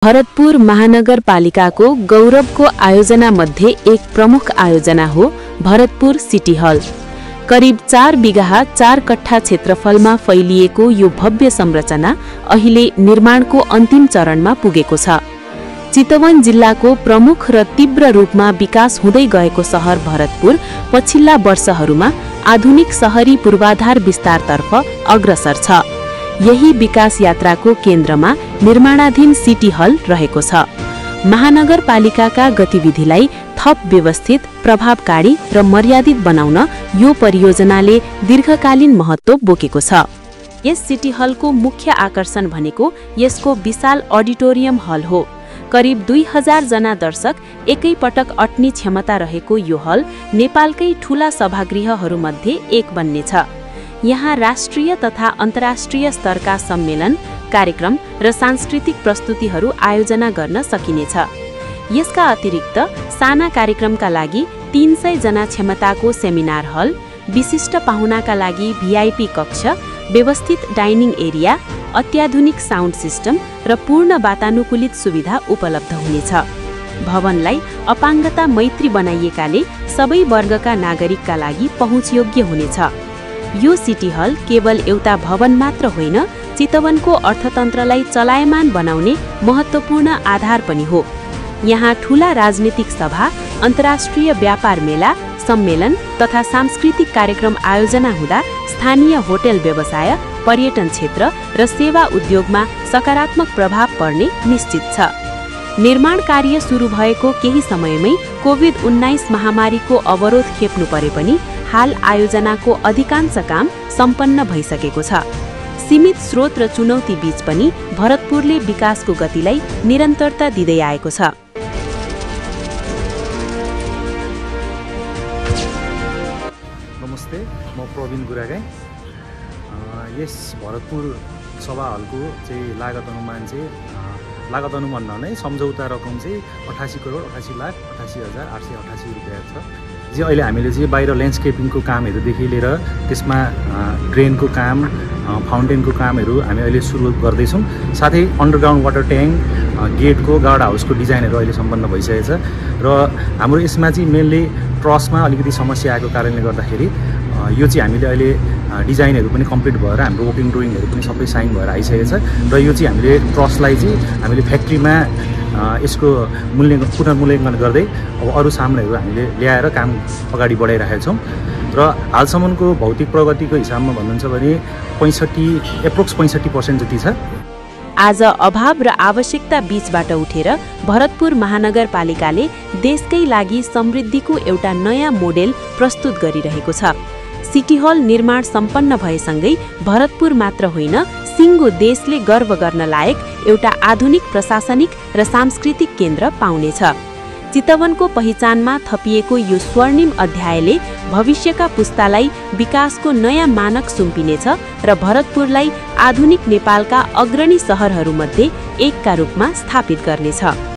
भरतपुर महानगरपालिकाको गौरवको आयोजना मध्ये एक प्रमुख आयोजना हो भरतपुर सिटी हल। करिब 4 बिघा 4 कट्ठा क्षेत्रफलमा फैलिएको यो भव्य संरचना अहिले निर्माणको अन्तिम चरणमा पुगेको छ। चितवन जिल्लाको प्रमुख र तीव्र रूपमा विकास हुँदै गएको शहर भरतपुर पछिल्ला वर्षहरूमा आधुनिक शहरी पूर्वाधार विस्तारतर्फ अग्रसर छ। यही विकास यात्राको केन्द्रमा निर्माणाधीन सिटी हल रहेको छ। महानगरपालिकाका गतिविधिलाई थप व्यवस्थित, प्रभावकारी र मर्यादित बनाउन यो परियोजनाले दीर्घकालीन महत्त्व बोकेको छ। यस सिटी हलको मुख्य आकर्षण भनेको यसको विशाल अडिटोरियम हल हो। करिब 2000 जना दर्शक एकैपटक अट्ने क्षमता रहेको यो हल नेपालकै ठूला सभागृहहरूमध्ये एक बन्नेछ। यहाँ राष्ट्रिय तथा अन्तर्राष्ट्रिय स्तरका सम्मेलन, कार्यक्रम र सांस्कृतिक प्रस्तुतिहरू आयोजना गर्न सकिनेछ। यसका अतिरिक्त साना कार्यक्रमका लागि 300 जना क्षमताको सेमिनार हल, विशिष्ट पाहुनाका लागि भिआइपी कक्ष, व्यवस्थित डाइनिङ एरिया, अत्याधुनिक साउन्ड सिस्टम र पूर्ण वातानुकूलित सुविधा उपलब्ध हुनेछ। भवनलाई अपाङ्गता मैत्री बनाइएकाले सबै वर्गका नागरिकका लागि पहुँचयोग्य हुनेछ। यो सिटी हल केवल एउटा भवन मात्र होइन, चितवनको अर्थतन्त्रलाई चलायमान बनाउने महत्त्वपूर्ण आधार पनि हो। यहाँ ठूला राजनीतिक सभा, अन्तर्राष्ट्रिय व्यापार मेला, सम्मेलन तथा सांस्कृतिक कार्यक्रम आयोजना हुँदा स्थानीय होटल व्यवसाय, पर्यटन क्षेत्र र सेवा उद्योगमा सकारात्मक प्रभाव पर्ने निश्चित छ। निर्माण कार्य सुरु भएको केही समयमै कोभिड-19 महामारीको अवरोध खेप्नु परे पनि हाल आयोजनाको अधिकांश काम सम्पन्न भइसकेको छ। सीमित स्रोत र चुनौती बीच पनि भरतपुरले विकासको गतिलाई निरन्तरता दिँदै आएको छ। नमस्ते, म प्रवीण गुरागाई। यस भरतपुर सभा हलको चाहिँ लागत अनुमान नै सम्झौता रकम चाहिँ 88 करोड 88 लाख 88,888 रुपियाँ छ। जे अहिले हामीले चाहिँ बाहिर ल्यान्डस्केपिङको कामहरूदेखि लिएर त्यसमा ड्रेनको काम, फाउन्टेनको कामहरू हामी अहिले सुरु गर्दैछौँ। साथै अन्डरग्राउन्ड वाटर ट्याङ्क, गेटको, गार्ड हाउसको डिजाइनहरू अहिले सम्पन्न भइसकेको छ। र हाम्रो यसमा चाहिँ मेनली ट्रसमा अलिकति समस्या आएको कारणले गर्दाखेरि यो चाहिँ हामीले अहिले डिजाइनहरू पनि कम्प्लिट भएर हाम्रो वर्किङ ड्रोइङहरू पनि सबै साइन भएर आइसकेको छ। र यो चाहिँ हामीले ट्रसलाई चाहिँ हामीले फ्याक्ट्रीमा यसको पुनर्मूल्याङ्कन गर्दै अब अरू सामानहरू हामीले ल्याएर काम अगाडि बढाइरहेका छौँ। र हालसम्मको भौतिक प्रगतिको हिसाबमा भन्नुहुन्छ भने एप्रोक्स 65% जति छ। आज अभाव र आवश्यकता बीचबाट उठेर भरतपुर महानगरपालिकाले देशकै लागि समृद्धिको एउटा नयाँ मोडेल प्रस्तुत गरिरहेको छ। सिटी हल निर्माण सम्पन्न भएसँगै भरतपुर मात्र होइन, सिङ्गो देशले गर्व गर्न लायक एउटा आधुनिक प्रशासनिक र सांस्कृतिक केन्द्र पाउनेछ। चितवनको पहिचानमा थपिएको यो स्वर्णिम अध्यायले भविष्यका पुस्तालाई विकासको नयाँ मानक सुम्पिनेछ र भरतपुरलाई आधुनिक नेपालका अग्रणी शहरहरूमध्ये एकका रूपमा स्थापित गर्नेछ।